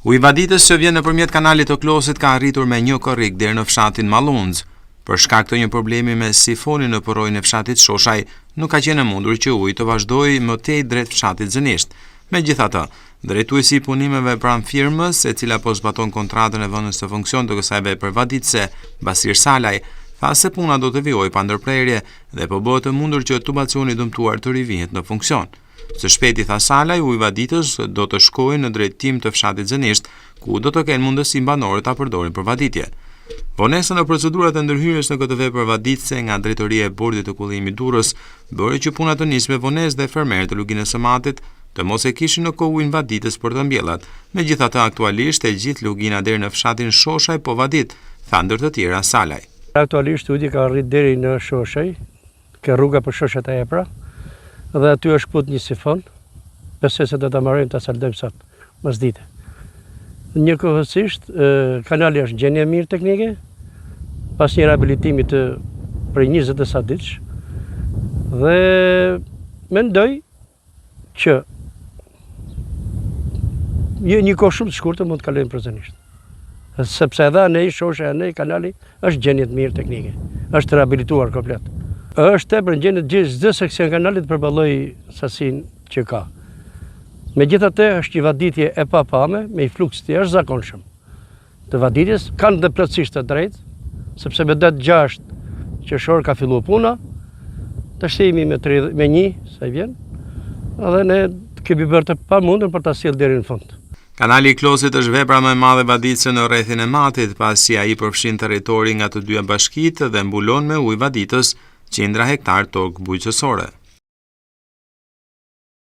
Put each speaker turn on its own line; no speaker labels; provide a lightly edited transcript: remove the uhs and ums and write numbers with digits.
Uji vaditës që vjen nëpërmjet kanalit të Klosit ka arritur me 1 korrik deri në fshatin Mallunz. Për shkak të një problemi me sifonin në porojën e fshatit Shoshaj, nuk ka qenë mundur që uji të vazhdojë më tej drejt fshatit Zënisht. Megjithatë, drejtuesi i punimeve pranë firmës, e cila po zbaton kontratën e vënës së funksion të kësaj vepre vaditëse, Basir Salaj, tha se puna do të vijojë pa ndërprerje dhe po bëhet e mundur që tubacioni dëmtuar të rivihet në funksion. Së shpejti, tha Salaj, uji vaditës do të shkojë në drejtim të fshatit Zënisht, ku do të kenë mundësi banorët ta përdorin për vaditje. Vonesa në procedurat e ndërhyrjes në këtë vepër vaditëse nga drejtoria e Bordit të Kullimit Durrës bëri që puna të nisë me vonesë dhe fermerët e luginës së Matit të mos e kishin në kohë ujin vaditës për të mbjellat. Megjithatë, aktualisht e gjithë lugina deri në fshatin Shoshaj po vadit, tha ndër të tjera Salaj.
Aktualisht uji ka arrit deri në Shoshaj, ke rruga për Shoshat e Epra, dhe aty është kput një sifon, besoj se do ta marrim ta saldojmë sot, mësdite. Njëkohësisht, kanali është në gjendje mirë teknike, pas një rehabilitimi të prej 20 e sa ditësh, dhe mendoj që një kohë shumë të shkurtër mund të kalojmë për Zënisht. Sepse edhe anej Shosha, anej kanali është gjendje mirë teknike, është rehabilituar komplet. Është tepër në gjendje gjithë çdo seksion kanalit përballoj sasinë që ka. Megjithatë, është një vaditje e papame me një fluks të jashtëzakonshëm të vaditjes, kanë dhe plotësisht të drejtë, sepse me datë 6 qershor ka filluar puna, tash jemi me 1 sa i vjen, edhe ne kemi bërë të pamundur për ta sjellë deri në fund.
Kanali i Klosit është vepra më e madhe vaditëse në rrethin e Matit, pasi ai përfshin territori nga të dyja bashkitë dhe mbulon me ujë vaditës qindra hektar tokë bujqësore.